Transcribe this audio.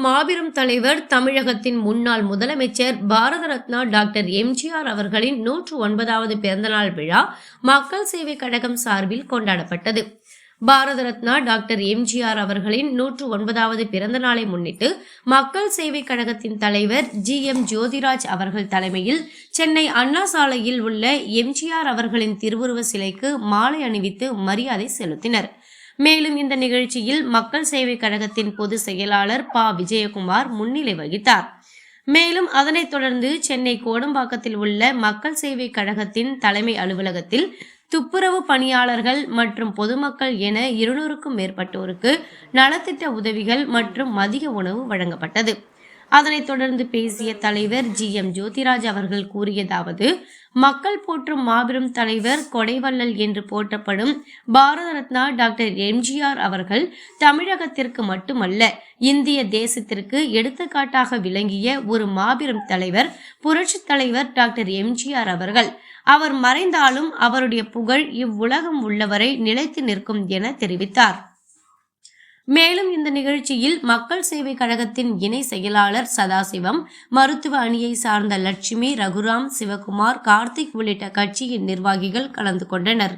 மாபெரும் தலைவர், தமிழகத்தின் முன்னாள் முதலமைச்சர், பாரத ரத்னா டாக்டர் எம்ஜிஆர் அவர்களின் 109வது பிறந்தநாள் விழா மக்கள் சேவை கழகம் சார்பில் கொண்டாடப்பட்டது. பாரத ரத்னா டாக்டர் எம்ஜிஆர் அவர்களின் 109வது பிறந்த நாளை முன்னிட்டு மக்கள் சேவை கழகத்தின் தலைவர் GM ஜோதிராஜ் அவர்கள் தலைமையில் சென்னை அண்ணா சாலையில் உள்ள எம்ஜிஆர் அவர்களின் திருவுருவ சிலைக்கு மாலை அணிவித்து மரியாதை செலுத்தினர். மேலும் இந்த நிகழ்ச்சியில் மக்கள் சேவை கழகத்தின் பொதுச் செயலாளர் ப. விஜயகுமார் முன்னிலை வகித்தார். மேலும் அதனைத் தொடர்ந்து சென்னை கோடம்பாக்கத்தில் உள்ள மக்கள் சேவை கழகத்தின் தலைமை அலுவலகத்தில் துப்புரவு பணியாளர்கள் மற்றும் பொதுமக்கள் என 200க்கும் மேற்பட்டோருக்கு நலத்திட்ட உதவிகள் மற்றும் மதிய உணவு வழங்கப்பட்டது. அதனைத் தொடர்ந்து பேசிய தலைவர் GM ஜோதிராஜ் அவர்கள் கூறியதாவது: மக்கள் போற்றும் மாபெரும் தலைவர், கொடைவள்ளல் என்று போற்றப்படும் பாரத ரத்னா டாக்டர் எம்ஜிஆர் அவர்கள் தமிழகத்திற்கு மட்டுமல்ல, இந்திய தேசத்திற்கு எடுத்துக்காட்டாக விளங்கிய ஒரு மாபெரும் தலைவர், புரட்சி தலைவர் டாக்டர் எம்ஜிஆர் அவர்கள். அவர் மறைந்தாலும் அவருடைய புகழ் இவ்வுலகம் உள்ளவரை நிலைத்து நிற்கும் என தெரிவித்தார். மேலும் இந்த நிகழ்ச்சியில் மக்கள் சேவை கழகத்தின் இணை செயலாளர் சதாசிவம், மருத்துவ அணியை சார்ந்த லட்சுமி, ரகுராம், சிவகுமார், கார்த்திக் உள்ளிட்ட கட்சியின் நிர்வாகிகள் கலந்து கொண்டனர்.